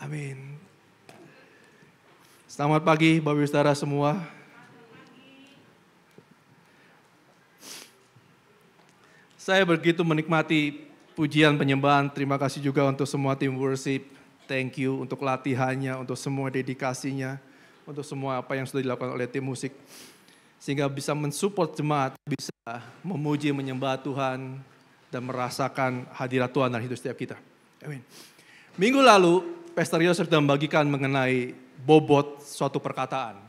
Amin. Selamat pagi Bapak Ibu Saudara semua. Saya begitu menikmati pujian penyembahan. Terima kasih juga untuk semua tim worship. Thank you untuk latihannya, untuk semua dedikasinya, untuk semua apa yang sudah dilakukan oleh tim musik. Sehingga bisa mensupport jemaat, bisa memuji, menyembah Tuhan, dan merasakan hadirat Tuhan dalam hidup setiap kita. Amin. Minggu lalu, Pastor Yos sudah membagikan mengenai bobot suatu perkataan.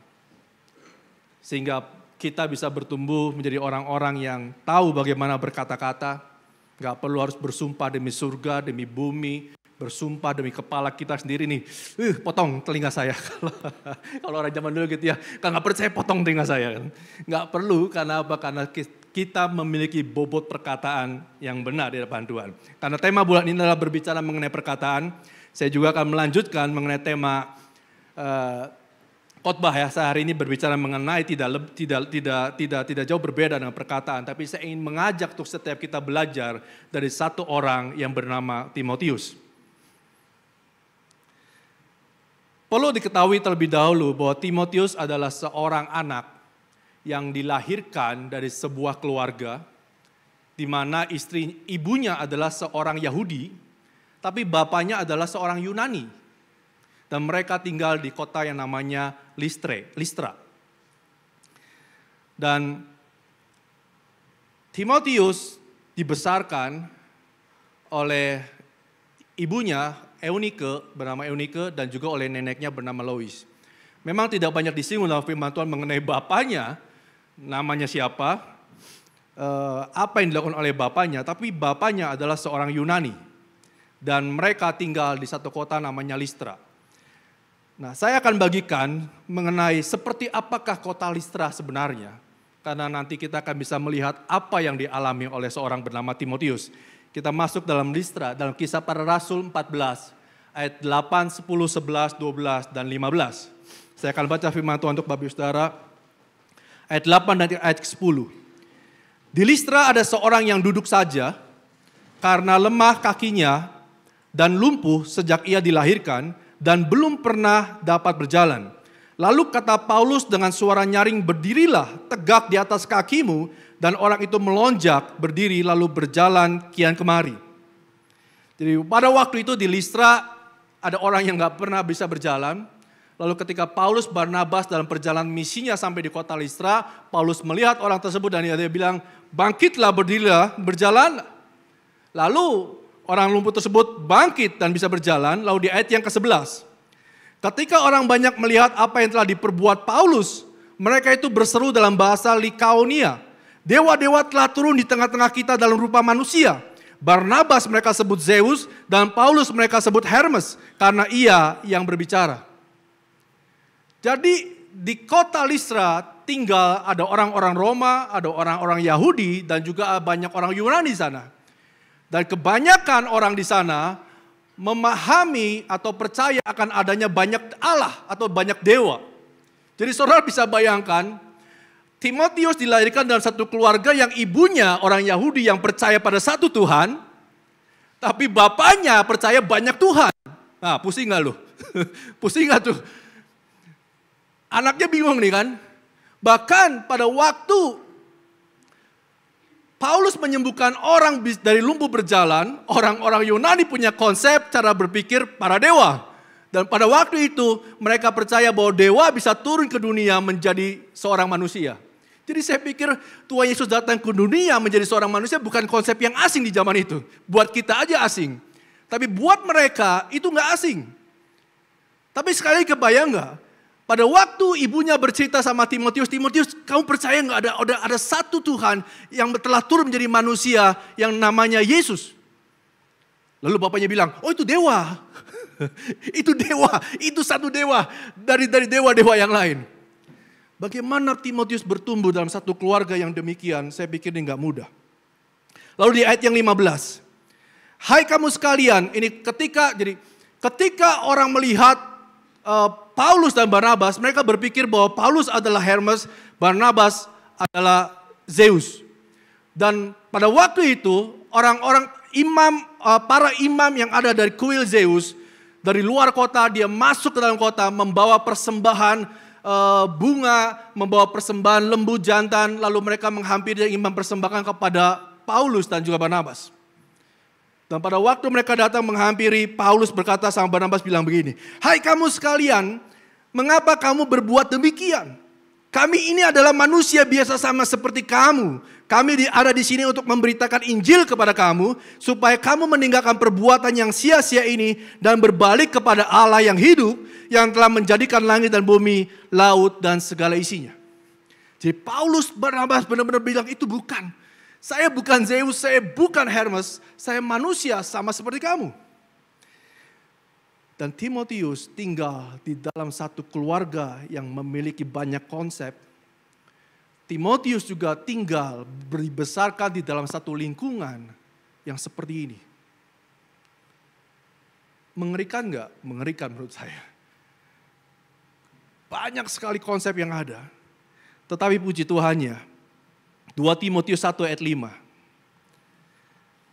Sehingga kita bisa bertumbuh menjadi orang-orang yang tahu bagaimana berkata-kata. Gak perlu harus bersumpah demi surga, demi bumi, bersumpah demi kepala kita sendiri nih. Potong telinga saya. Kalau orang zaman dulu gitu ya, kalau gak percaya potong telinga saya. Gak perlu, karena apa? Karena kita memiliki bobot perkataan yang benar di depan Tuhan. Karena tema bulan ini adalah berbicara mengenai perkataan. Saya juga akan melanjutkan mengenai tema khotbah ya. Saya hari ini berbicara mengenai tidak jauh berbeda dengan perkataan, tapi saya ingin mengajak untuk setiap kita belajar dari satu orang yang bernama Timotius. Perlu diketahui terlebih dahulu bahwa Timotius adalah seorang anak yang dilahirkan dari sebuah keluarga di mana ibunya adalah seorang Yahudi, tapi bapaknya adalah seorang Yunani. Dan mereka tinggal di kota yang namanya Listra. Dan Timotius dibesarkan oleh ibunya bernama Eunike, dan juga oleh neneknya bernama Lois. Memang tidak banyak disinggung dalam firman Tuhan mengenai bapaknya, namanya siapa, apa yang dilakukan oleh bapaknya, tapi bapaknya adalah seorang Yunani. Dan mereka tinggal di satu kota namanya Listra. Nah, saya akan bagikan mengenai seperti apakah kota Listra sebenarnya. Karena nanti kita akan bisa melihat apa yang dialami oleh seorang bernama Timotius. Kita masuk dalam Listra, dalam Kisah Para Rasul 14, ayat 8, 10, 11, 12, dan 15. Saya akan baca firman Tuhan untuk Bapak Ibu Saudara. Ayat 8 dan ayat 10. Di Listra ada seorang yang duduk saja karena lemah kakinya dan lumpuh sejak ia dilahirkan dan belum pernah dapat berjalan. Lalu kata Paulus dengan suara nyaring, "Berdirilah tegak di atas kakimu." Dan orang itu melonjak, berdiri lalu berjalan kian kemari. Jadi pada waktu itu di Listra ada orang yang gak pernah bisa berjalan. Lalu ketika Paulus Barnabas dalam perjalanan misinya sampai di kota Listra, Paulus melihat orang tersebut dan dia bilang, "Bangkitlah, berdirilah, berjalan." Lalu orang lumpuh tersebut bangkit dan bisa berjalan. Lalu di ayat yang ke-11. Ketika orang banyak melihat apa yang telah diperbuat Paulus, mereka itu berseru dalam bahasa Likaonia, "Dewa-dewa telah turun di tengah-tengah kita dalam rupa manusia." Barnabas mereka sebut Zeus dan Paulus mereka sebut Hermes karena ia yang berbicara. Jadi di kota Listra tinggal ada orang-orang Roma, ada orang-orang Yahudi dan juga banyak orang Yunani di sana. Dan kebanyakan orang di sana memahami atau percaya akan adanya banyak Allah atau banyak dewa. Jadi saudara bisa bayangkan, Timotius dilahirkan dalam satu keluarga yang ibunya orang Yahudi yang percaya pada satu Tuhan, tapi bapaknya percaya banyak Tuhan. Nah, pusing gak lu? Pusing gak tuh? Anaknya bingung nih kan? Bahkan pada waktu Paulus menyembuhkan orang dari lumpuh berjalan, orang-orang Yunani punya konsep cara berpikir para dewa. Dan pada waktu itu mereka percaya bahwa dewa bisa turun ke dunia menjadi seorang manusia. Jadi saya pikir Tuhan Yesus datang ke dunia menjadi seorang manusia bukan konsep yang asing di zaman itu. Buat kita aja asing. Tapi buat mereka itu gak asing. Tapi sekali kebayang gak? Pada waktu ibunya bercerita sama Timotius, "Timotius, kamu percaya nggak ada satu Tuhan yang telah turun menjadi manusia yang namanya Yesus?" Lalu bapaknya bilang, "Oh itu dewa." Itu dewa, itu satu dewa dari dewa-dewa yang lain. Bagaimana Timotius bertumbuh dalam satu keluarga yang demikian, saya pikir ini nggak mudah. Lalu di ayat yang 15. "Hai kamu sekalian," ini ketika orang melihat Paulus dan Barnabas, mereka berpikir bahwa Paulus adalah Hermes, Barnabas adalah Zeus. Dan pada waktu itu orang-orang para imam yang ada dari kuil Zeus Dari luar kota dia masuk ke dalam kota membawa persembahan bunga, membawa persembahan lembu jantan, lalu mereka menghampiri dan ingin mempersembahkan kepada Paulus dan juga Barnabas. Dan pada waktu mereka datang menghampiri, Paulus berkata sama Barnabas bilang begini, "Hai kamu sekalian, mengapa kamu berbuat demikian? Kami ini adalah manusia biasa sama seperti kamu. Kami ada di sini untuk memberitakan Injil kepada kamu, supaya kamu meninggalkan perbuatan yang sia-sia ini dan berbalik kepada Allah yang hidup, yang telah menjadikan langit dan bumi, laut dan segala isinya." Jadi Paulus Barnabas benar-benar bilang itu bukan. Saya bukan Zeus, saya bukan Hermes, saya manusia sama seperti kamu. Dan Timotius tinggal di dalam satu keluarga yang memiliki banyak konsep. Timotius juga tinggal dibesarkan di dalam satu lingkungan yang seperti ini. Mengerikan enggak? Mengerikan menurut saya. Banyak sekali konsep yang ada. Tetapi puji Tuhannya, 2 Timotius 1 ayat 5.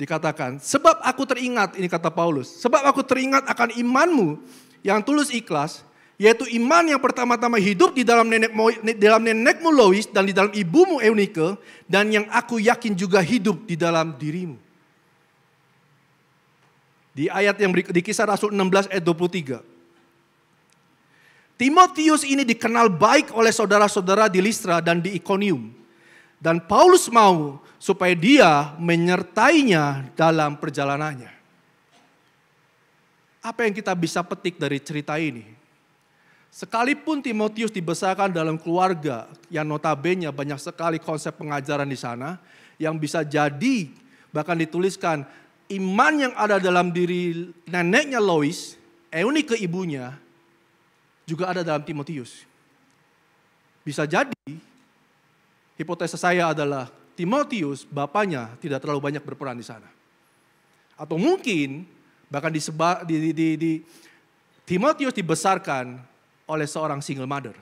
Dikatakan, sebab aku teringat, ini kata Paulus, sebab aku teringat akan imanmu yang tulus ikhlas, yaitu iman yang pertama-tama hidup di dalam nenekmu Lois dan di dalam ibumu Eunike, dan yang aku yakin juga hidup di dalam dirimu. Di ayat yang di Kisah Rasul 16 ayat 23. Timotius ini dikenal baik oleh saudara-saudara di Listra dan di Ikonium. Dan Paulus mau supaya dia menyertainya dalam perjalanannya. Apa yang kita bisa petik dari cerita ini? Sekalipun Timotius dibesarkan dalam keluarga yang notabene banyak sekali konsep pengajaran di sana, yang bisa jadi bahkan dituliskan iman yang ada dalam diri neneknya Lois, Eunike ibunya, juga ada dalam Timotius. Bisa jadi hipotesa saya adalah Timotius, bapaknya tidak terlalu banyak berperan di sana. Atau mungkin bahkan Timotius dibesarkan oleh seorang single mother.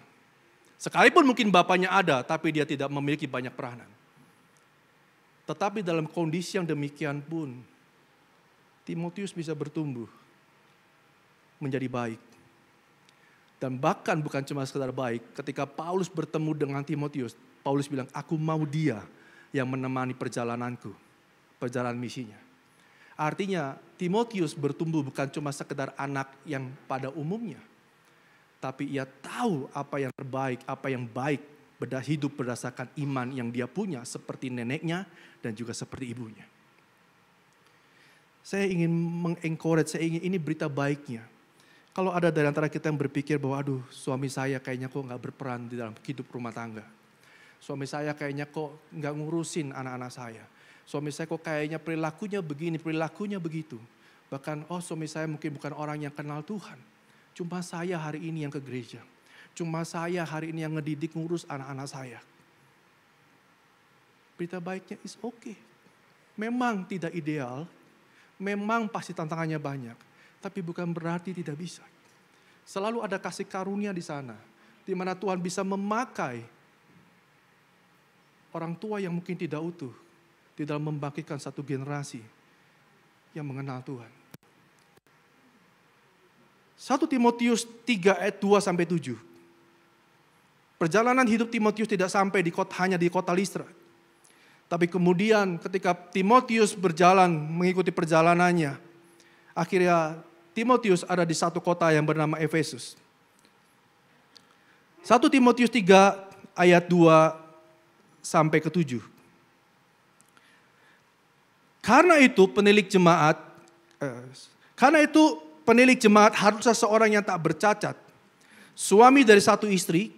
Sekalipun mungkin bapaknya ada, tapi dia tidak memiliki banyak peranan. Tetapi dalam kondisi yang demikian pun, Timotius bisa bertumbuh menjadi baik. Dan bahkan bukan cuma sekedar baik, ketika Paulus bertemu dengan Timotius, Paulus bilang, aku mau dia yang menemani perjalananku, perjalanan misinya. Artinya Timotius bertumbuh bukan cuma sekedar anak yang pada umumnya. Tapi ia tahu apa yang terbaik, apa yang baik, hidup berdasarkan iman yang dia punya seperti neneknya dan juga seperti ibunya. Saya ingin mengencourage, ini berita baiknya. Kalau ada dari antara kita yang berpikir bahwa aduh suami saya kayaknya kok gak berperan di dalam hidup rumah tangga. Suami saya kayaknya kok gak ngurusin anak-anak saya. Suami saya kok kayaknya perilakunya begini, perilakunya begitu. Bahkan suami saya mungkin bukan orang yang kenal Tuhan. Cuma saya hari ini yang ke gereja. Cuma saya hari ini yang ngedidik ngurus anak-anak saya. Berita baiknya is okay. Memang tidak ideal. Memang pasti tantangannya banyak. Tapi bukan berarti tidak bisa. Selalu ada kasih karunia di sana. Di mana Tuhan bisa memakai orang tua yang mungkin tidak utuh di dalam membangkitkan satu generasi yang mengenal Tuhan. 1 Timotius 3 ayat 2-7. Perjalanan hidup Timotius tidak sampai hanya di kota Listra. Tapi kemudian ketika Timotius berjalan mengikuti perjalanannya, akhirnya Timotius ada di satu kota yang bernama Efesus. 1 Timotius 3 ayat 2-7. Karena itu penilik jemaat haruslah seorang yang tak bercacat, suami dari satu istri,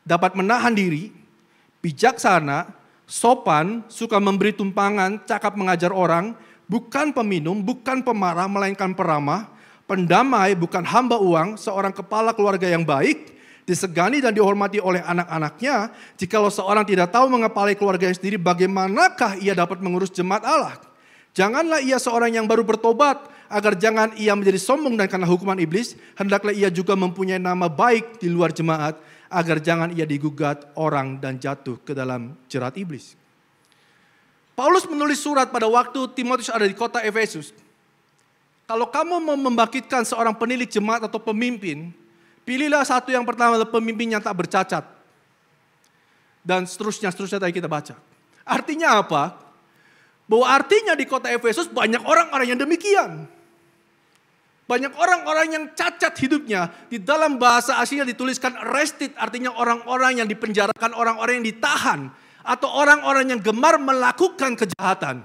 dapat menahan diri, bijaksana, sopan, suka memberi tumpangan, cakap mengajar orang, bukan peminum, bukan pemarah, melainkan peramah, pendamai, bukan hamba uang, seorang kepala keluarga yang baik, disegani dan dihormati oleh anak-anaknya. Jikalau seorang tidak tahu mengepalai keluarganya sendiri, bagaimanakah ia dapat mengurus jemaat Allah? Janganlah ia seorang yang baru bertobat, agar jangan ia menjadi sombong dan karena hukuman iblis. Hendaklah ia juga mempunyai nama baik di luar jemaat, agar jangan ia digugat orang dan jatuh ke dalam jerat iblis. Paulus menulis surat pada waktu Timotius ada di kota Efesus. Kalau kamu mau membangkitkan seorang penilik jemaat atau pemimpin, pilihlah satu yang pertama adalah pemimpin yang tak bercacat. Dan seterusnya tadi kita baca. Artinya apa? Bahwa artinya di kota Efesus banyak orang-orang yang demikian. Banyak orang-orang yang cacat hidupnya. Di dalam bahasa aslinya dituliskan arrested, artinya orang-orang yang dipenjarakan, orang-orang yang ditahan. Atau orang-orang yang gemar melakukan kejahatan.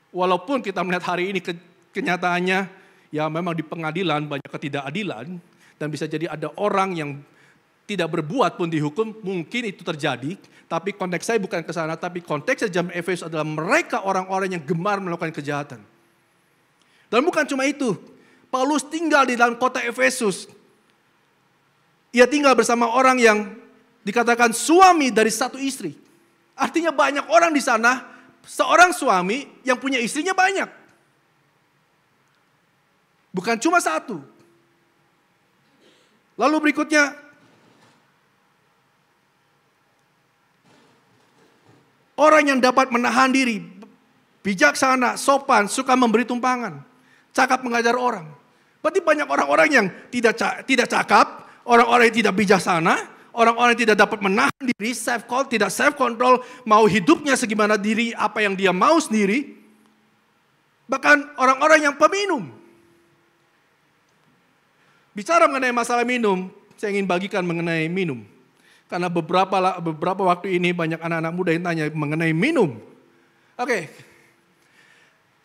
Walaupun kita melihat hari ini kenyataannya, ya memang di pengadilan banyak ketidakadilan. Dan bisa jadi ada orang yang tidak berbuat pun dihukum, mungkin itu terjadi. Tapi konteks saya bukan ke sana, tapi konteks jemaat Efesus adalah mereka orang-orang yang gemar melakukan kejahatan. Dan bukan cuma itu, Paulus tinggal di dalam kota Efesus. Ia tinggal bersama orang yang dikatakan suami dari satu istri. Artinya banyak orang di sana, seorang suami yang punya istrinya banyak. Bukan cuma satu. Lalu berikutnya, orang yang dapat menahan diri, bijaksana, sopan, suka memberi tumpangan. Cakap mengajar orang. Berarti banyak orang-orang yang tidak cakap, orang-orang yang tidak bijaksana, orang-orang yang tidak dapat menahan diri, tidak self control, mau hidupnya segimana diri, apa yang dia mau sendiri. Bahkan orang-orang yang peminum. Bicara mengenai masalah minum, saya ingin bagikan mengenai minum. Karena beberapa waktu ini banyak anak-anak muda yang tanya mengenai minum. Oke,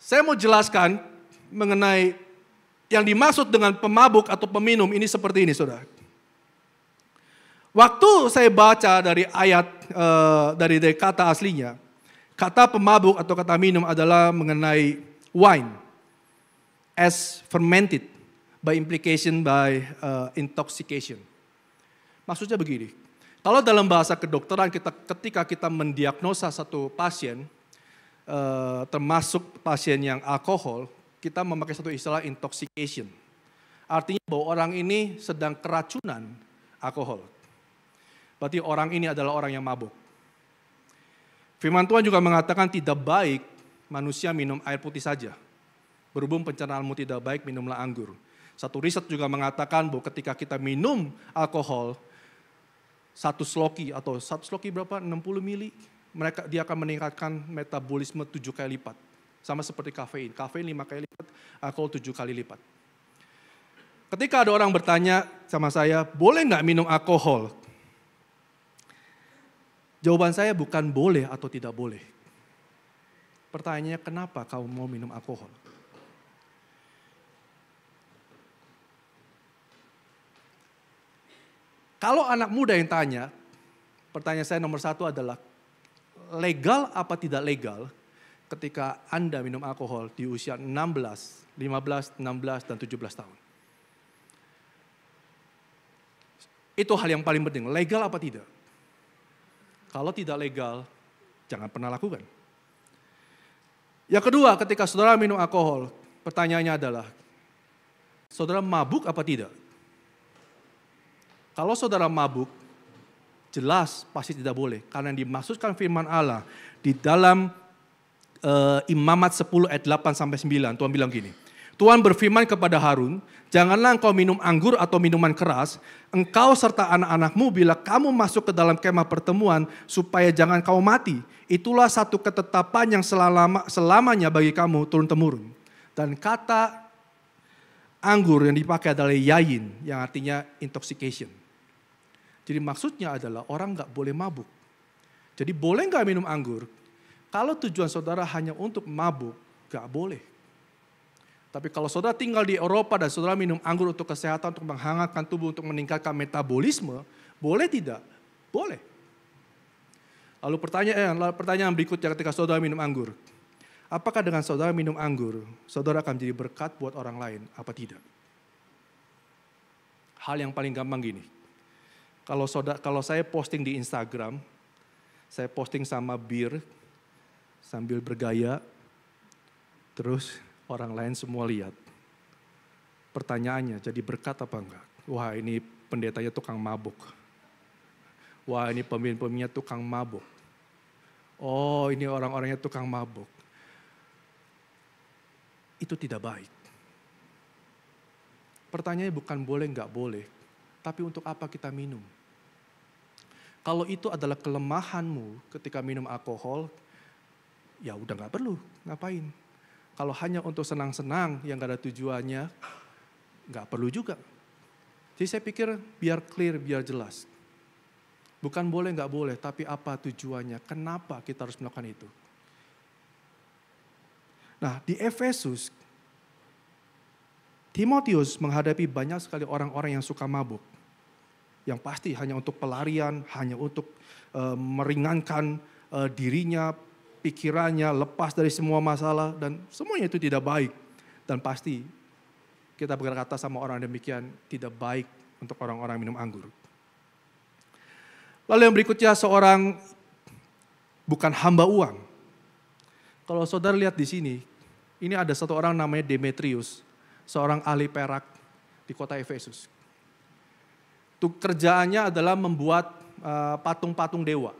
saya mau jelaskan mengenai yang dimaksud dengan pemabuk atau peminum ini seperti ini, saudara. Waktu saya baca dari ayat, dari kata aslinya, kata pemabuk atau kata minum adalah mengenai wine as fermented by implication by intoxication. Maksudnya begini, kalau dalam bahasa kedokteran ketika kita mendiagnosa satu pasien, termasuk pasien yang alkohol, kita memakai satu istilah intoxication. Artinya bahwa orang ini sedang keracunan alkohol. Berarti orang ini adalah orang yang mabuk. Firman Tuhan juga mengatakan tidak baik manusia minum air putih saja. Berhubung pencernaanmu tidak baik, minumlah anggur. Satu riset juga mengatakan bahwa ketika kita minum alkohol, satu sloki berapa? 60 mili. Dia akan meningkatkan metabolisme 7 kali lipat. Sama seperti kafein. Kafein 5 kali lipat, alkohol 7 kali lipat. Ketika ada orang bertanya sama saya, boleh nggak minum alkohol? Jawaban saya bukan boleh atau tidak boleh. Pertanyaannya, kenapa kau mau minum alkohol? Kalau anak muda yang tanya, pertanyaan saya nomor 1 adalah, legal apa tidak legal ketika Anda minum alkohol di usia 16, 15, 16, dan 17 tahun? Itu hal yang paling penting, legal apa tidak? Kalau tidak legal, jangan pernah lakukan. Yang kedua, ketika saudara minum alkohol, pertanyaannya adalah, saudara mabuk apa tidak? Kalau saudara mabuk, jelas pasti tidak boleh. Karena yang dimaksudkan firman Allah di dalam Imamat 10 ayat 8-9, Tuhan bilang gini. Tuhan berfirman kepada Harun, janganlah engkau minum anggur atau minuman keras, engkau serta anak-anakmu bila kamu masuk ke dalam kemah pertemuan, supaya jangan kau mati. Itulah satu ketetapan yang selamanya bagi kamu turun-temurun. Dan kata anggur yang dipakai adalah yayin, yang artinya intoxication. Jadi maksudnya adalah orang gak boleh mabuk. Jadi boleh gak minum anggur? Kalau tujuan saudara hanya untuk mabuk, gak boleh. Tapi kalau saudara tinggal di Eropa dan saudara minum anggur untuk kesehatan, untuk menghangatkan tubuh, untuk meningkatkan metabolisme, boleh tidak? Boleh. Lalu pertanyaan berikutnya ketika saudara minum anggur. Apakah dengan saudara minum anggur, saudara akan menjadi berkat buat orang lain, apa tidak? Hal yang paling gampang gini. Kalau saya posting di Instagram, saya posting sama bir, sambil bergaya, terus orang lain semua lihat. Pertanyaannya, jadi berkat apa enggak? Wah, ini pendetanya tukang mabuk. Wah, ini pemimpin-pemimpinnya tukang mabuk. Oh, ini orang-orangnya tukang mabuk. itu tidak baik. Pertanyaannya bukan boleh nggak boleh, tapi untuk apa kita minum? Kalau itu adalah kelemahanmu ketika minum alkohol, ya udah nggak perlu, ngapain? Kalau hanya untuk senang-senang yang gak ada tujuannya, nggak perlu juga. Jadi saya pikir biar clear, biar jelas. Bukan boleh nggak boleh, tapi apa tujuannya? Kenapa kita harus melakukan itu? Nah, di Efesus, Timotius menghadapi banyak sekali orang-orang yang suka mabuk. Yang pasti hanya untuk pelarian, hanya untuk meringankan dirinya, pikirannya, lepas dari semua masalah, dan semuanya itu tidak baik. Dan pasti kita berkata sama orang demikian, tidak baik untuk orang-orang minum anggur. Lalu yang berikutnya seorang bukan hamba uang. Kalau saudara lihat di sini, ini ada satu orang namanya Demetrius, seorang ahli perak di kota Efesus. Kerjaannya adalah membuat patung-patung dewa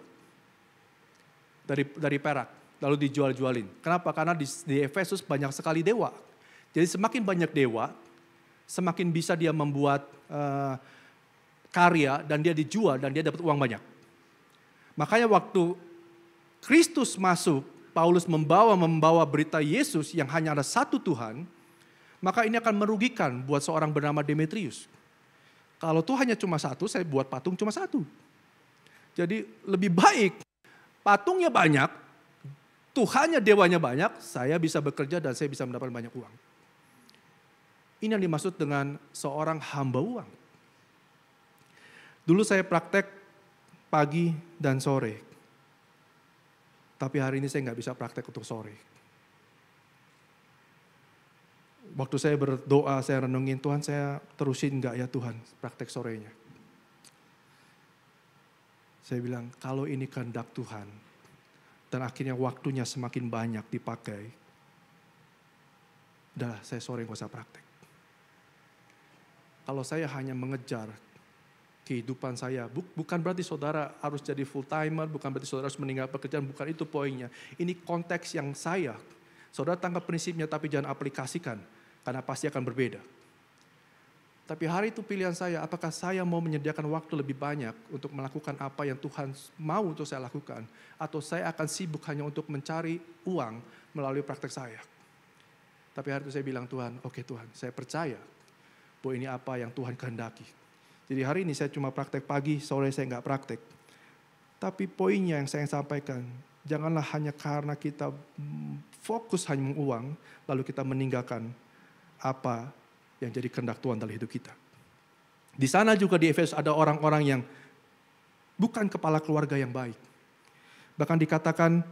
dari perak, lalu dijual-jualin. Kenapa? Karena di Efesus banyak sekali dewa. Jadi semakin banyak dewa, semakin bisa dia membuat karya dan dia dijual dan dia dapat uang banyak. Makanya waktu Kristus masuk, Paulus membawa berita Yesus yang hanya ada satu Tuhan, maka ini akan merugikan buat seorang bernama Demetrius. Kalau Tuhannya cuma satu, saya buat patung cuma satu. Jadi lebih baik patungnya banyak, Tuhannya, dewanya banyak, saya bisa bekerja dan saya bisa mendapatkan banyak uang. Ini yang dimaksud dengan seorang hamba uang. Dulu saya praktek pagi dan sore. Tapi hari ini saya nggak bisa praktek untuk sore. Waktu saya berdoa, saya renungin, Tuhan saya terusin nggak ya Tuhan praktek sorenya. Saya bilang, kalau ini kehendak Tuhan, dan akhirnya waktunya semakin banyak dipakai, udah saya sore nggak usah praktek. Kalau saya hanya mengejar kehidupan saya, bukan berarti saudara harus jadi full timer, bukan berarti saudara harus meninggal pekerjaan, bukan itu poinnya. Ini konteks yang saudara tangkap prinsipnya tapi jangan aplikasikan, karena pasti akan berbeda. Tapi hari itu pilihan saya, apakah saya mau menyediakan waktu lebih banyak untuk melakukan apa yang Tuhan mau untuk saya lakukan, atau saya akan sibuk hanya untuk mencari uang melalui praktek saya. Tapi hari itu saya bilang, Tuhan, oke Tuhan, saya percaya bahwa ini apa yang Tuhan kehendaki. Jadi hari ini saya cuma praktek pagi, sore saya nggak praktek. Tapi poinnya yang saya sampaikan, janganlah hanya karena kita fokus hanya uang, lalu kita meninggalkan apa yang jadi kehendak Tuhan dalam hidup kita. Di sana juga di Efesus ada orang-orang yang bukan kepala keluarga yang baik. Bahkan dikatakan,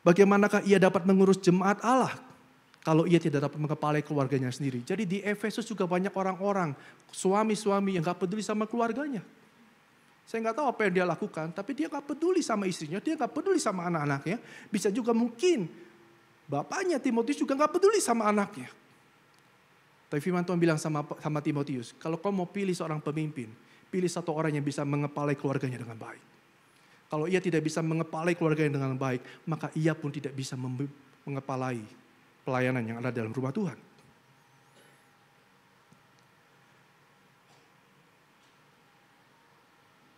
bagaimanakah ia dapat mengurus jemaat Allah kalau ia tidak dapat mengepalai keluarganya sendiri. Jadi di Efesus juga banyak orang-orang, suami-suami yang gak peduli sama keluarganya. Saya gak tahu apa yang dia lakukan, tapi dia gak peduli sama istrinya, dia gak peduli sama anak-anaknya. Bisa juga mungkin bapaknya Timotius juga gak peduli sama anaknya. Tapi firman Tuhan bilang sama Timotius, kalau kau mau pilih seorang pemimpin, pilih satu orang yang bisa mengepalai keluarganya dengan baik. Kalau ia tidak bisa mengepalai keluarganya dengan baik, maka ia pun tidak bisa mengepalai pelayanan yang ada dalam rumah Tuhan.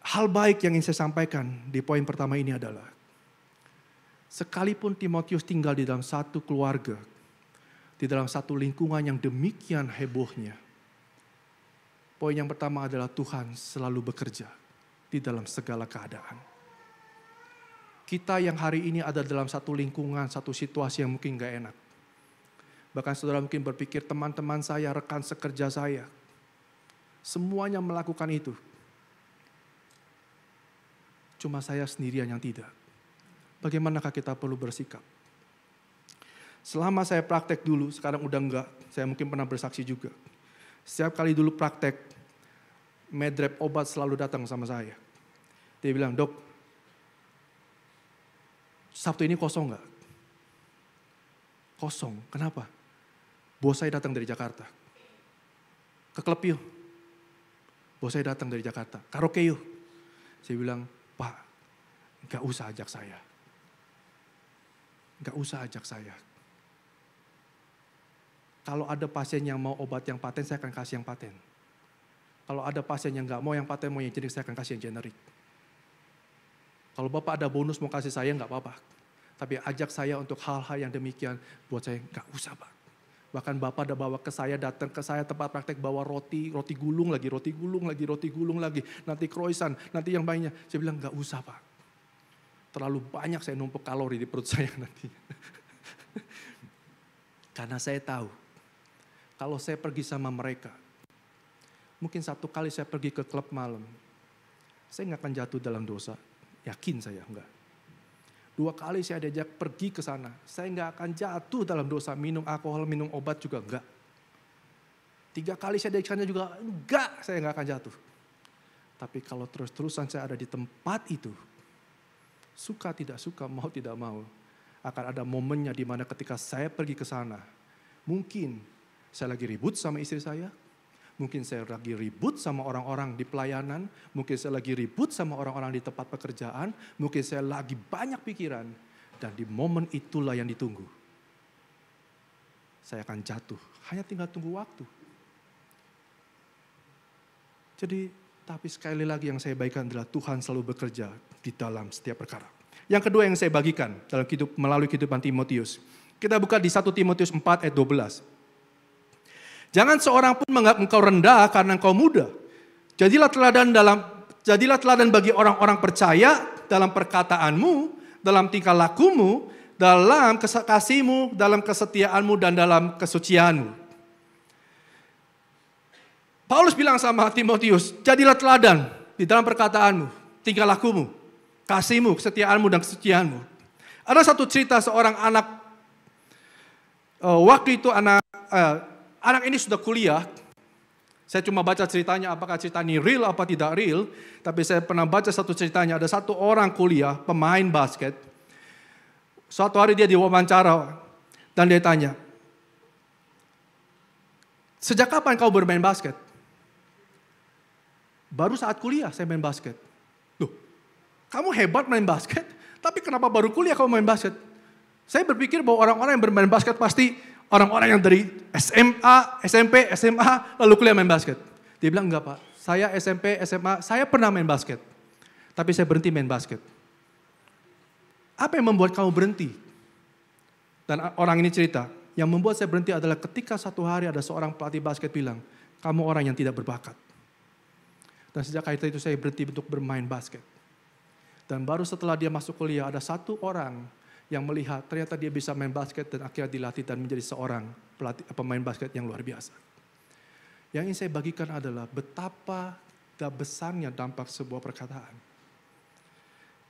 Hal baik yang ingin saya sampaikan di poin pertama ini adalah, sekalipun Timotius tinggal di dalam satu keluarga, di dalam satu lingkungan yang demikian hebohnya, poin yang pertama adalah Tuhan selalu bekerja di dalam segala keadaan. Kita yang hari ini ada dalam satu lingkungan, satu situasi yang mungkin gak enak. Bahkan saudara mungkin berpikir teman-teman saya, rekan sekerja saya, semuanya melakukan itu. Cuma saya sendirian yang tidak. Bagaimanakah kita perlu bersikap? Selama saya praktek dulu, sekarang udah enggak, saya mungkin pernah bersaksi juga. Setiap kali dulu praktek, medrep obat selalu datang sama saya. Dia bilang, Dok, Sabtu ini kosong enggak? Kosong, kenapa? Bos saya datang dari Jakarta. Ke klub yuk. Bos saya datang dari Jakarta. Karaoke yuk. Saya bilang, Pak, enggak usah ajak saya. Enggak usah ajak saya. Kalau ada pasien yang mau obat yang paten, saya akan kasih yang paten. Kalau ada pasien yang nggak mau yang paten, mau yang generik, saya akan kasih yang generik. Kalau Bapak ada bonus mau kasih saya, nggak apa-apa. Tapi ajak saya untuk hal-hal yang demikian, buat saya nggak usah, Pak. Bahkan Bapak ada bawa ke saya, datang ke saya tempat praktek bawa roti gulung lagi, roti gulung lagi, nanti croissant, nanti yang banyak. Saya bilang nggak usah, Pak. Terlalu banyak saya numpuk kalori di perut saya nanti. Karena saya tahu, kalau saya pergi sama mereka, mungkin satu kali saya pergi ke klub malam, saya nggak akan jatuh dalam dosa. Yakin saya enggak. 2 kali saya diajak pergi ke sana, saya nggak akan jatuh dalam dosa, minum alkohol, minum obat juga enggak. 3 kali saya diajak sana juga enggak, saya nggak akan jatuh. Tapi kalau terus-terusan saya ada di tempat itu, suka tidak suka, mau tidak mau, akan ada momennya di mana ketika saya pergi ke sana, mungkin saya lagi ribut sama istri saya, mungkin saya lagi ribut sama orang-orang di pelayanan, mungkin saya lagi ribut sama orang-orang di tempat pekerjaan, mungkin saya lagi banyak pikiran, dan di momen itulah yang ditunggu. Saya akan jatuh, hanya tinggal tunggu waktu. Jadi, tapi sekali lagi yang saya bagikan adalah Tuhan selalu bekerja di dalam setiap perkara. Yang kedua yang saya bagikan dalam melalui kehidupan Timotius. Kita buka di 1 Timotius 4 ayat 12. Jangan seorang pun menganggap engkau rendah karena engkau muda. Jadilah teladan bagi orang-orang percaya dalam perkataanmu, dalam tingkah lakumu, dalam kasihmu, dalam kesetiaanmu, dan dalam kesucianmu. Paulus bilang sama Timotius, jadilah teladan di dalam perkataanmu, tingkah lakumu, kasihmu, kesetiaanmu, dan kesucianmu. Ada satu cerita seorang anak, waktu itu anak ini sudah kuliah. Saya cuma baca ceritanya, apakah cerita ini real apa tidak real. Tapi saya pernah baca satu ceritanya, ada satu orang kuliah, pemain basket. Suatu hari dia diwawancara, dan dia tanya, sejak kapan kau bermain basket? Baru saat kuliah saya main basket. Loh, kamu hebat main basket, tapi kenapa baru kuliah kamu main basket? Saya berpikir bahwa orang-orang yang bermain basket pasti orang-orang yang dari SMA, SMP, SMA, lalu kuliah main basket. Dia bilang, enggak Pak, saya SMP, SMA, saya pernah main basket. Tapi saya berhenti main basket. Apa yang membuat kamu berhenti? Dan orang ini cerita, yang membuat saya berhenti adalah ketika satu hari ada seorang pelatih basket bilang, kamu orang yang tidak berbakat. Dan sejak itu saya berhenti untuk bermain basket. Dan baru setelah dia masuk kuliah, ada satu orang yang melihat ternyata dia bisa main basket dan akhirnya dilatih dan menjadi seorang pemain basket yang luar biasa. Yang ingin saya bagikan adalah betapa besarnya dampak sebuah perkataan.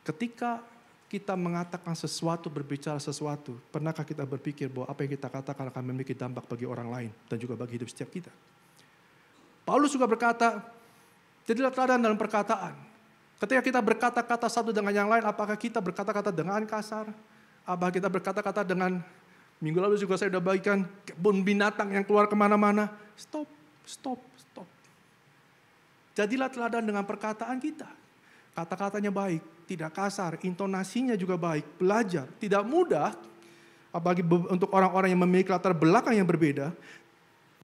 Ketika kita mengatakan sesuatu, berbicara sesuatu, pernahkah kita berpikir bahwa apa yang kita katakan akan memiliki dampak bagi orang lain dan juga bagi hidup setiap kita? Paulus juga berkata, jadilah teladan dalam perkataan. Ketika kita berkata-kata satu dengan yang lain, apakah kita berkata-kata dengan kasar? Apakah kita berkata-kata dengan, minggu lalu juga saya sudah bagikan, kebun binatang yang keluar kemana-mana. Stop. Jadilah teladan dengan perkataan kita. Kata-katanya baik, tidak kasar, intonasinya juga baik, belajar. Tidak mudah, apalagi untuk orang-orang yang memiliki latar belakang yang berbeda,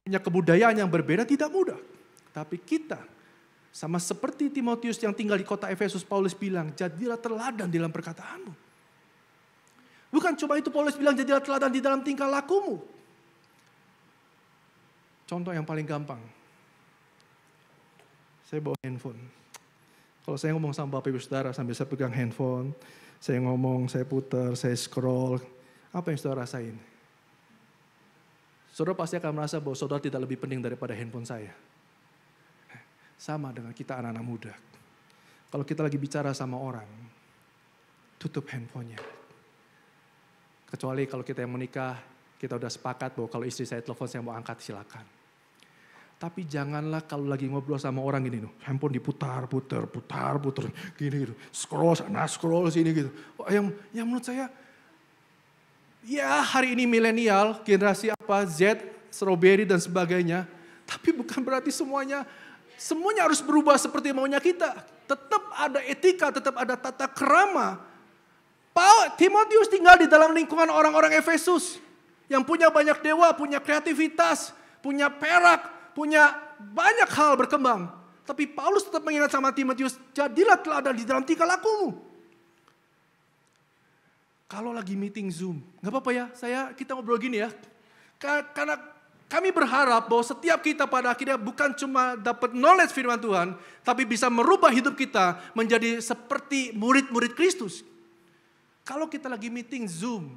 punya kebudayaan yang berbeda, tidak mudah. Tapi kita, sama seperti Timotius yang tinggal di kota Efesus, Paulus bilang, jadilah teladan dalam perkataanmu. Bukan cuma itu, Paulus bilang jadilah teladan di dalam tingkah lakumu. Contoh yang paling gampang. Saya bawa handphone. Kalau saya ngomong sama Bapak Ibu Saudara sambil saya pegang handphone, saya ngomong, saya putar, saya scroll, apa yang saudara rasain? Saudara pasti akan merasa bahwa saudara tidak lebih penting daripada handphone saya. Sama dengan kita anak-anak muda. Kalau kita lagi bicara sama orang, tutup handphonenya. Kecuali kalau kita yang menikah, kita udah sepakat bahwa kalau istri saya telepon saya mau angkat, silakan. Tapi janganlah kalau lagi ngobrol sama orang gini, handphone diputar, putar, gini gitu. Scroll sana, scroll sini gitu. Yang menurut saya, ya hari ini milenial, generasi apa, Z, strawberry dan sebagainya. Tapi bukan berarti semuanya harus berubah seperti maunya kita. Tetap ada etika, tetap ada tata krama. Timotius tinggal di dalam lingkungan orang-orang Efesus. yang punya banyak dewa, punya kreativitas, punya perak, punya banyak hal berkembang. Tapi Paulus tetap mengingat sama Timotius, jadilah teladan di dalam tingkah lakumu. Kalau lagi meeting Zoom, gak apa-apa ya, kita ngobrol gini ya. Karena kami berharap bahwa setiap kita pada akhirnya bukan cuma dapat knowledge firman Tuhan, tapi bisa merubah hidup kita menjadi seperti murid-murid Kristus. Kalau kita lagi meeting Zoom,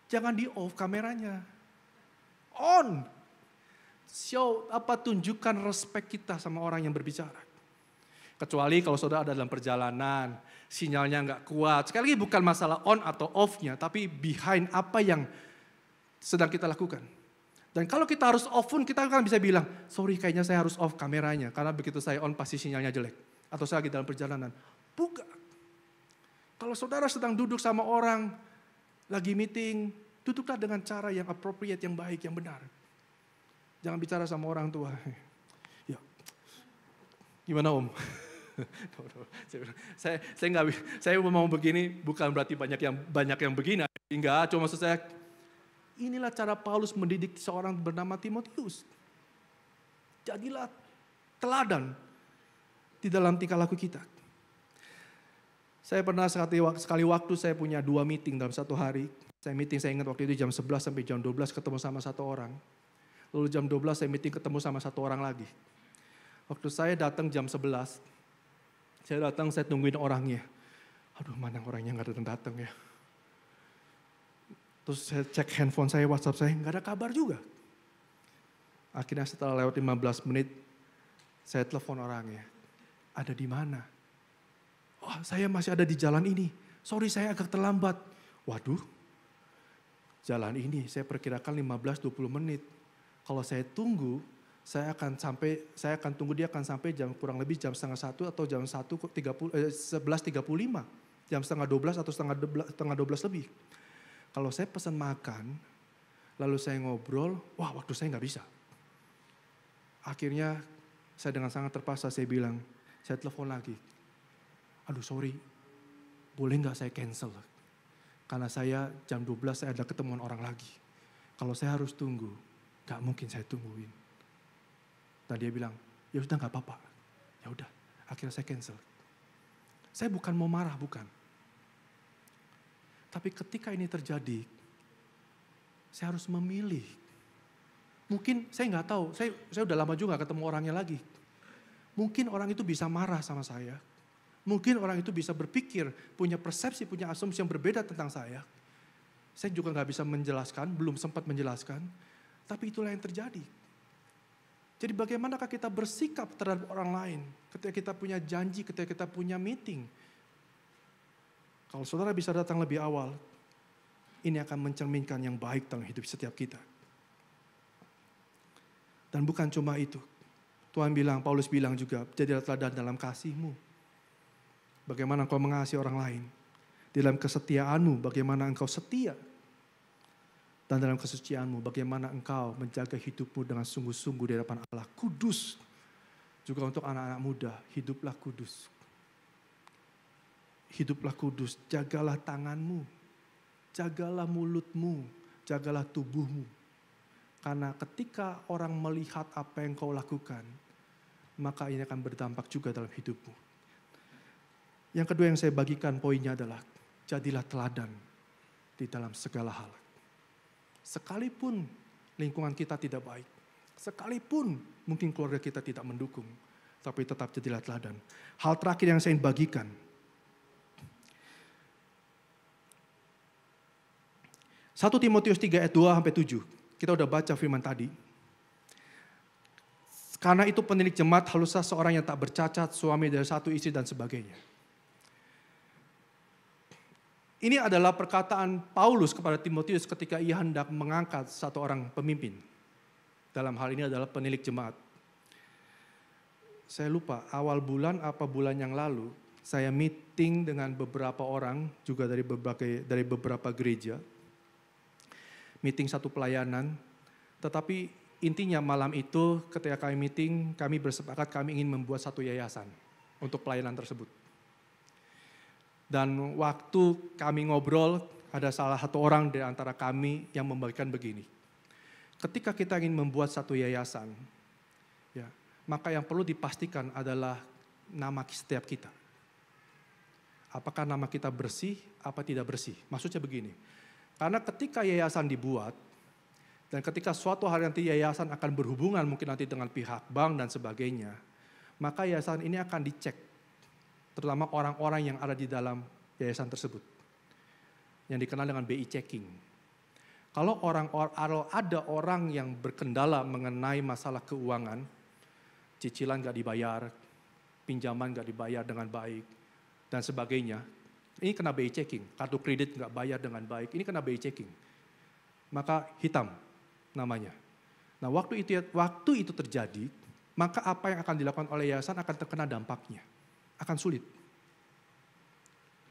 jangan di off kameranya. On. Tunjukkan respect kita sama orang yang berbicara. Kecuali kalau saudara ada dalam perjalanan, sinyalnya nggak kuat. Sekali lagi bukan masalah on atau off-nya, tapi behind apa yang sedang kita lakukan. Dan kalau kita harus off pun kita kan bisa bilang, sorry kayaknya saya harus off kameranya. Karena begitu saya on pasti sinyalnya jelek. Atau saya lagi dalam perjalanan. Bukan. Kalau saudara sedang duduk sama orang, lagi meeting, duduklah dengan cara yang appropriate, yang baik, yang benar. Jangan bicara sama orang tua. Ya, gimana Om? Saya mau begini bukan berarti banyak yang begini. Enggak, cuma maksud saya inilah cara Paulus mendidik seorang bernama Timotius. Jadilah teladan di dalam tingkah laku kita. Saya pernah sekali waktu saya punya 2 meeting dalam satu hari. Saya ingat waktu itu jam 11 sampai jam 12 ketemu sama satu orang. Lalu jam 12 saya meeting ketemu sama satu orang lagi. Waktu saya datang jam 11, saya tungguin orangnya. Aduh mana orangnya gak datang ya. Terus saya cek handphone saya, WhatsApp saya, gak ada kabar juga. Akhirnya setelah lewat 15 menit, saya telepon orangnya. Ada di mana? Oh saya masih ada di jalan ini. Sorry saya agak terlambat. Waduh, jalan ini saya perkirakan 15-20 menit. Kalau saya tunggu, saya akan tunggu dia akan sampai kurang lebih jam 11:30 atau jam 11:35. Jam 11:30 atau setengah 12 lebih. Kalau saya pesan makan, lalu saya ngobrol, wah waktu saya nggak bisa. Akhirnya saya dengan sangat terpaksa saya bilang, saya telepon lagi. Aduh sorry, boleh nggak saya cancel? Karena saya jam 12 saya ada ketemuan orang lagi. Kalau saya harus tunggu, gak mungkin saya tungguin. Dan dia bilang, ya sudah gak apa-apa. Ya udah, akhirnya saya cancel. Saya bukan mau marah, bukan. Tapi ketika ini terjadi, saya harus memilih. Mungkin saya gak tahu, saya udah lama juga gak ketemu orangnya lagi. Mungkin orang itu bisa marah sama saya. Mungkin orang itu bisa berpikir, punya persepsi, punya asumsi yang berbeda tentang saya. Saya juga gak bisa menjelaskan, belum sempat menjelaskan. Tapi itulah yang terjadi. Jadi bagaimanakah kita bersikap terhadap orang lain ketika kita punya janji, ketika kita punya meeting. Kalau saudara bisa datang lebih awal, ini akan mencerminkan yang baik dalam hidup setiap kita. Dan bukan cuma itu. Tuhan bilang, Paulus bilang juga, jadilah teladan dalam kasih-Mu. Bagaimana engkau mengasihi orang lain. Dalam kesetiaanmu, bagaimana engkau setia. Dan dalam kesucianmu, bagaimana engkau menjaga hidupmu dengan sungguh-sungguh di hadapan Allah. Kudus. Juga untuk anak-anak muda, hiduplah kudus. Hiduplah kudus, jagalah tanganmu. Jagalah mulutmu, jagalah tubuhmu. Karena ketika orang melihat apa yang kau lakukan, maka ini akan berdampak juga dalam hidupmu. Yang kedua yang saya bagikan poinnya adalah, jadilah teladan di dalam segala hal. Sekalipun lingkungan kita tidak baik, sekalipun mungkin keluarga kita tidak mendukung, tapi tetap jadilah teladan. Hal terakhir yang saya ingin bagikan, 1 Timotius 3 ayat 2-7, kita udah baca firman tadi. Karena itu penilik jemaat haruslah seorang yang tak bercacat, suami dari satu istri dan sebagainya. Ini adalah perkataan Paulus kepada Timotius ketika ia hendak mengangkat satu orang pemimpin. Dalam hal ini adalah penilik jemaat. Saya lupa awal bulan apa bulan yang lalu, saya meeting dengan beberapa orang juga dari beberapa gereja. Meeting satu pelayanan, tetapi intinya malam itu ketika kami meeting, kami bersepakat kami ingin membuat satu yayasan untuk pelayanan tersebut. Dan waktu kami ngobrol, ada salah satu orang di antara kami yang membagikan begini. Ketika kita ingin membuat satu yayasan, ya, maka yang perlu dipastikan adalah nama setiap kita. Apakah nama kita bersih, apa tidak bersih? Maksudnya begini, karena ketika yayasan dibuat, dan ketika suatu hari nanti yayasan akan berhubungan mungkin nanti dengan pihak bank dan sebagainya, maka yayasan ini akan dicek, terutama orang-orang yang ada di dalam yayasan tersebut, yang dikenal dengan BI checking. Kalau ada orang yang berkendala mengenai masalah keuangan, cicilan nggak dibayar, pinjaman nggak dibayar dengan baik, dan sebagainya, ini kena BI checking. Kartu kredit nggak bayar dengan baik, ini kena BI checking. Maka hitam namanya. Nah waktu itu terjadi, maka apa yang akan dilakukan oleh yayasan akan terkena dampaknya, akan sulit.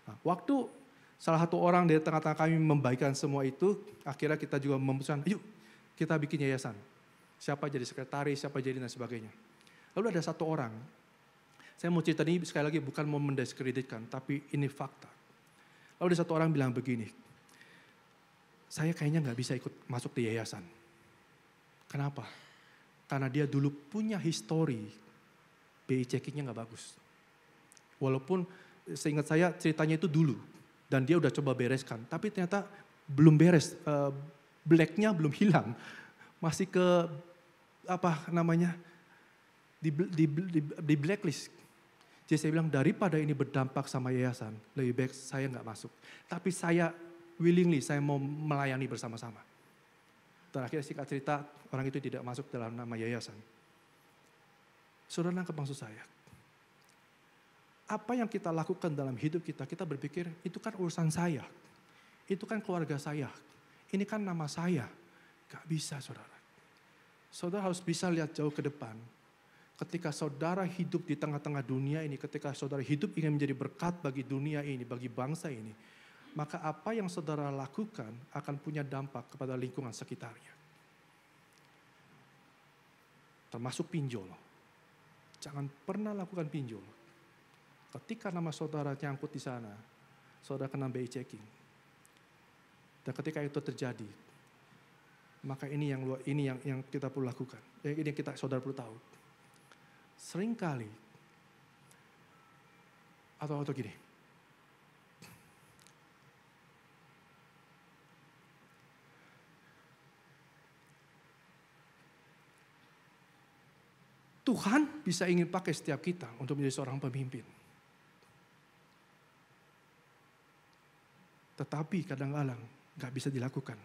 Nah, waktu salah satu orang dari tengah-tengah kami membagikan semua itu, akhirnya kita juga memutuskan, yuk kita bikin yayasan. Siapa jadi sekretaris, siapa jadi dan sebagainya. Lalu ada satu orang, saya mau cerita ini sekali lagi bukan mau mendiskreditkan, tapi ini fakta. Lalu ada satu orang bilang begini, saya kayaknya nggak bisa ikut masuk di yayasan. Kenapa? Karena dia dulu punya histori, BI checkingnya nggak bagus. Walaupun seingat saya ceritanya itu dulu, dan dia udah coba bereskan, tapi ternyata belum beres, blacknya belum hilang, masih ke di blacklist. Jadi saya bilang daripada ini berdampak sama yayasan, lebih baik saya nggak masuk. Tapi saya willingly, saya mau melayani bersama-sama. Dan akhirnya singkat cerita, orang itu tidak masuk dalam nama yayasan. Saudara nangkep maksud saya? Apa yang kita lakukan dalam hidup kita, kita berpikir itu kan urusan saya. Itu kan keluarga saya. Ini kan nama saya. Gak bisa saudara. Saudara harus bisa lihat jauh ke depan. Ketika saudara hidup di tengah-tengah dunia ini, ketika saudara hidup ingin menjadi berkat bagi dunia ini, bagi bangsa ini, maka apa yang saudara lakukan akan punya dampak kepada lingkungan sekitarnya. Termasuk pinjol. Jangan pernah lakukan pinjol. Ketika nama saudara nyangkut di sana, saudara kena BI checking. Dan ketika itu terjadi, maka ini yang kita perlu lakukan. Ini yang saudara perlu tahu. Seringkali, atau gini, Tuhan bisa ingin pakai setiap kita untuk menjadi seorang pemimpin. Tetapi kadang-kadang gak bisa dilakukan.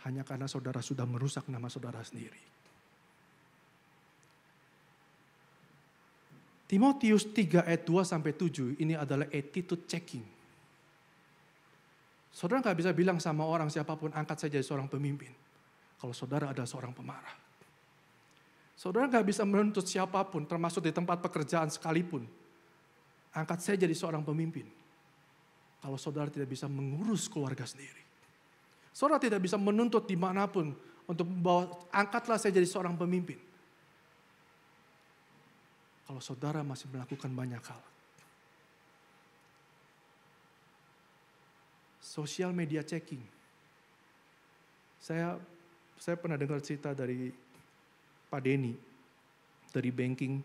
Hanya karena saudara sudah merusak nama saudara sendiri. Timotius 3 ayat 2-7 ini adalah attitude checking. Saudara gak bisa bilang sama orang siapapun angkat saya jadi seorang pemimpin. Kalau saudara adalah seorang pemarah. Saudara gak bisa menuntut siapapun termasuk di tempat pekerjaan sekalipun. Angkat saya jadi seorang pemimpin. Kalau saudara tidak bisa mengurus keluarga sendiri. Saudara tidak bisa menuntut dimanapun untuk membawa, angkatlah saya jadi seorang pemimpin. Kalau saudara masih melakukan banyak hal. Social media checking. Saya pernah dengar cerita dari Pak Denny, dari banking.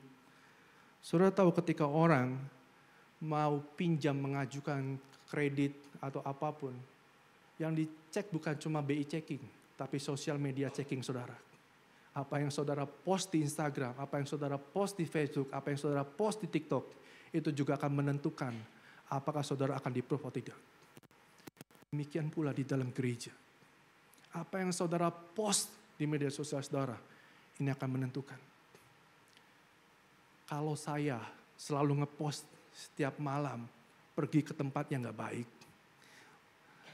Saudara tahu ketika orang mau pinjam mengajukan kredit atau apapun, yang dicek bukan cuma BI checking, tapi social media checking saudara. Apa yang saudara post di Instagram, apa yang saudara post di Facebook, apa yang saudara post di TikTok, itu juga akan menentukan apakah saudara akan di-approve atau tidak. Demikian pula di dalam gereja. Apa yang saudara post di media sosial saudara, ini akan menentukan. Kalau saya selalu ngepost setiap malam, pergi ke tempat yang gak baik.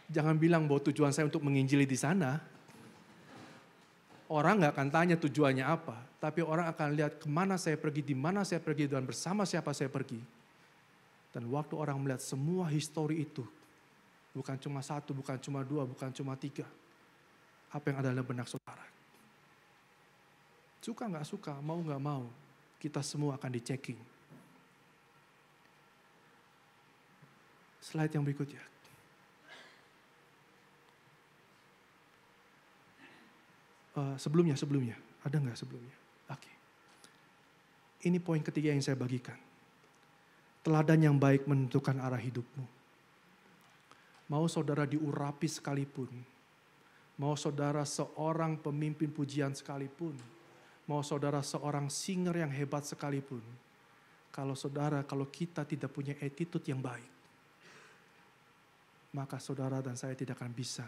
Jangan bilang bahwa tujuan saya untuk menginjili di sana. Orang gak akan tanya tujuannya apa, tapi orang akan lihat kemana saya pergi, di mana saya pergi, dan bersama siapa saya pergi. Dan waktu orang melihat semua histori itu, bukan cuma satu, bukan cuma dua, bukan cuma tiga. Apa yang ada dalam benak saudara. Suka gak suka, mau gak mau, kita semua akan di-checking. Slide yang berikutnya. Sebelumnya. Ada nggak sebelumnya? Oke. Ini poin ketiga yang saya bagikan. Teladan yang baik menentukan arah hidupmu. Mau saudara diurapi sekalipun. Mau saudara seorang pemimpin pujian sekalipun. Mau saudara seorang singer yang hebat sekalipun. Kalau kita tidak punya attitude yang baik, maka saudara dan saya tidak akan bisa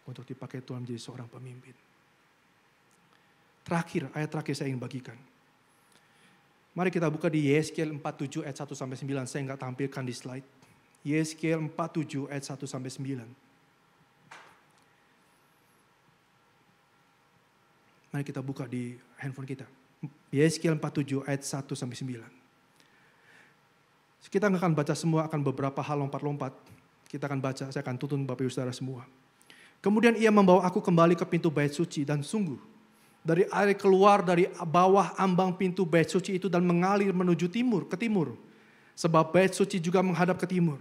untuk dipakai Tuhan menjadi seorang pemimpin. Ayat terakhir saya ingin bagikan. Mari kita buka di Yesaya 47 ayat 1-9. Saya enggak tampilkan di slide. Yesaya 47 ayat 1-9. Mari kita buka di handphone kita. Yesaya 47 ayat 1-9. Kita nggak akan baca semua, akan beberapa hal lompat-lompat. Kita akan baca, saya akan tuntun Bapak Ibu Saudara semua. Kemudian ia membawa aku kembali ke pintu bait suci dan sungguh dari air keluar dari bawah ambang pintu bait suci itu dan mengalir menuju ke timur. Sebab bait suci juga menghadap ke timur.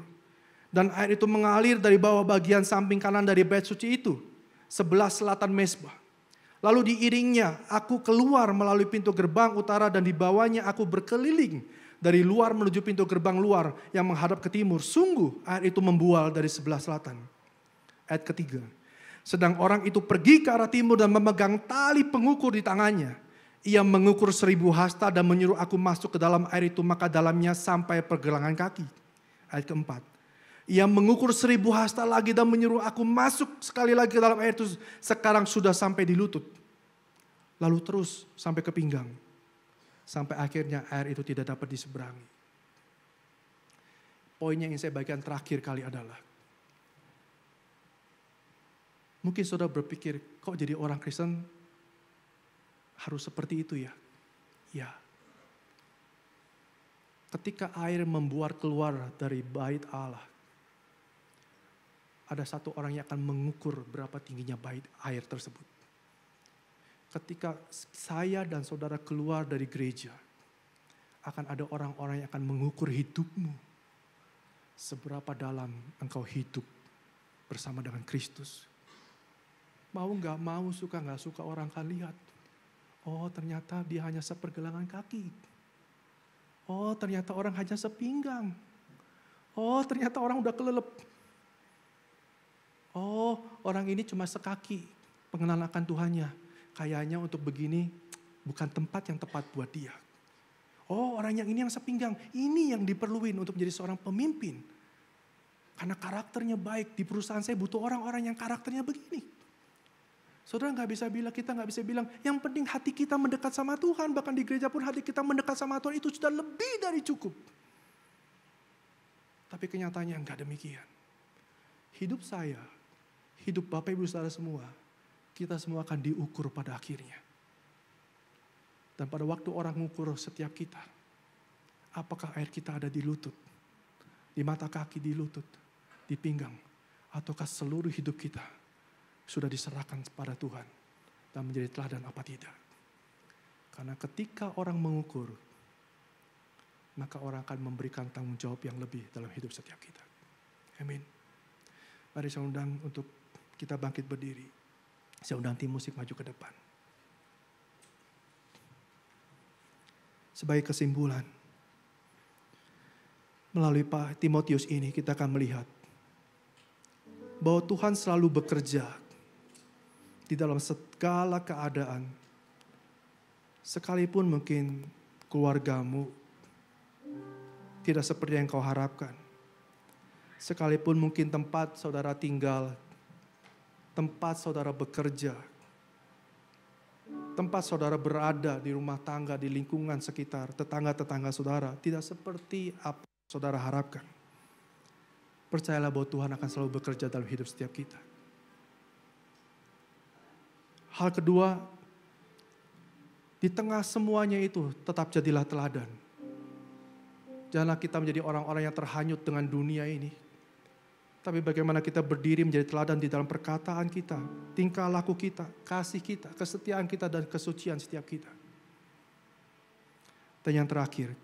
Dan air itu mengalir dari bawah bagian samping kanan dari bait suci itu, sebelah selatan mezbah. Lalu diiringnya aku keluar melalui pintu gerbang utara dan di bawahnya aku berkeliling dari luar menuju pintu gerbang luar yang menghadap ke timur. Sungguh air itu membual dari sebelah selatan. Ayat ketiga. Sedang orang itu pergi ke arah timur dan memegang tali pengukur di tangannya. Ia mengukur 1000 hasta dan menyuruh aku masuk ke dalam air itu, maka dalamnya sampai pergelangan kaki. Ayat keempat. Ia mengukur 1000 hasta lagi dan menyuruh aku masuk sekali lagi ke dalam air itu. Sekarang sudah sampai di lutut. Lalu terus sampai ke pinggang. Sampai akhirnya air itu tidak dapat diseberangi. Poin yang ingin saya bagikan terakhir kali adalah, mungkin saudara berpikir, kok jadi orang Kristen harus seperti itu ya? Ya. Ketika air membuar keluar dari bait Allah, ada satu orang yang akan mengukur berapa tingginya bait air tersebut. Ketika saya dan saudara keluar dari gereja, akan ada orang-orang yang akan mengukur hidupmu. Seberapa dalam engkau hidup bersama dengan Kristus. Mau gak mau, suka gak suka orang akan lihat. Oh ternyata dia hanya sepergelangan kaki. Oh ternyata orang hanya sepinggang. Oh ternyata orang udah kelelep. Oh orang ini cuma sekaki pengenalan akan Tuhannya. Kayaknya untuk begini bukan tempat yang tepat buat dia. Oh orang yang ini yang sepinggang. Ini yang diperluin untuk menjadi seorang pemimpin. Karena karakternya baik. Di perusahaan saya butuh orang-orang yang karakternya begini. Saudara kita nggak bisa bilang, yang penting hati kita mendekat sama Tuhan. Bahkan di gereja pun hati kita mendekat sama Tuhan itu sudah lebih dari cukup. Tapi kenyataannya enggak demikian. Hidup saya, hidup Bapak Ibu Saudara semua, kita semua akan diukur pada akhirnya. Dan pada waktu orang mengukur setiap kita, apakah air kita ada di lutut, di mata kaki, di lutut, di pinggang, ataukah seluruh hidup kita sudah diserahkan kepada Tuhan dan menjadi teladan apa tidak. Karena ketika orang mengukur, maka orang akan memberikan tanggung jawab yang lebih dalam hidup setiap kita. Amin. Mari saya undang untuk kita bangkit berdiri. Saya undang tim musik maju ke depan. Sebagai kesimpulan, melalui Pak Timotius ini kita akan melihat bahwa Tuhan selalu bekerja di dalam segala keadaan. Sekalipun mungkin keluargamu tidak seperti yang kau harapkan. Sekalipun mungkin tempat saudara tinggal, tempat saudara bekerja, tempat saudara berada di rumah tangga, di lingkungan sekitar, tetangga-tetangga saudara, tidak seperti apa saudara harapkan. Percayalah bahwa Tuhan akan selalu bekerja dalam hidup setiap kita. Hal kedua, di tengah semuanya itu tetap jadilah teladan. Janganlah kita menjadi orang-orang yang terhanyut dengan dunia ini. Tapi bagaimana kita berdiri menjadi teladan di dalam perkataan kita, tingkah laku kita, kasih kita, kesetiaan kita, dan kesucian setiap kita. Dan yang terakhir,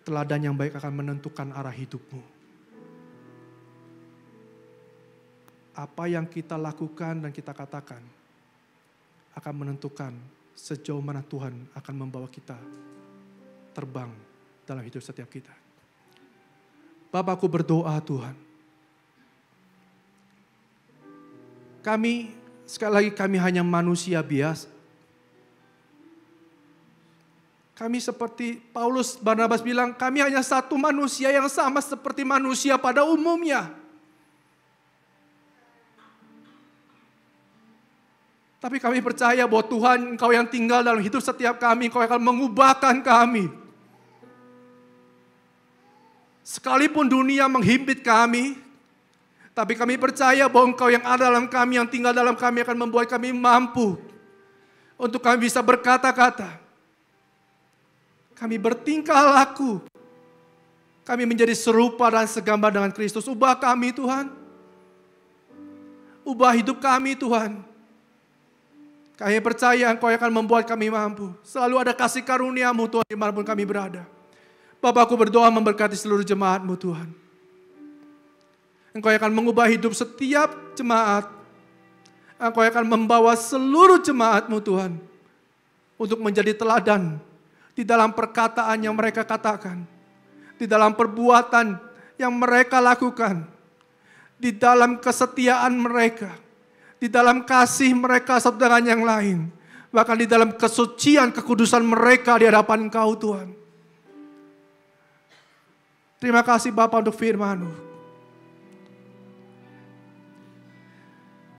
teladan yang baik akan menentukan arah hidupmu. apa yang kita lakukan dan kita katakan akan menentukan sejauh mana Tuhan akan membawa kita terbang dalam hidup setiap kita. Bapa, aku berdoa Tuhan. Kami, sekali lagi kami hanya manusia biasa. Kami seperti Paulus, Barnabas bilang, kami hanya satu manusia yang sama seperti manusia pada umumnya. Tapi kami percaya bahwa Tuhan, Engkau yang tinggal dalam hidup setiap kami, Engkau akan mengubahkan kami. Sekalipun dunia menghimpit kami, tapi kami percaya bahwa Engkau yang ada dalam kami, yang tinggal dalam kami akan membuat kami mampu untuk kami bisa berkata-kata. Kami bertingkah laku. Kami menjadi serupa dan segambar dengan Kristus. Ubah kami Tuhan. Ubah hidup kami Tuhan. Kami percaya Engkau akan membuat kami mampu. Selalu ada kasih karunia-Mu Tuhan dimanapun kami berada. Bapa, aku berdoa memberkati seluruh jemaat-Mu Tuhan. Engkau akan mengubah hidup setiap jemaat. Engkau akan membawa seluruh jemaat-Mu Tuhan. Untuk menjadi teladan. Di dalam perkataan yang mereka katakan. Di dalam perbuatan yang mereka lakukan. Di dalam kesetiaan mereka. Di dalam kasih mereka satu dengan yang lain. Bahkan di dalam kesucian, kekudusan mereka di hadapan Engkau Tuhan. Terima kasih Bapa untuk firman-Mu.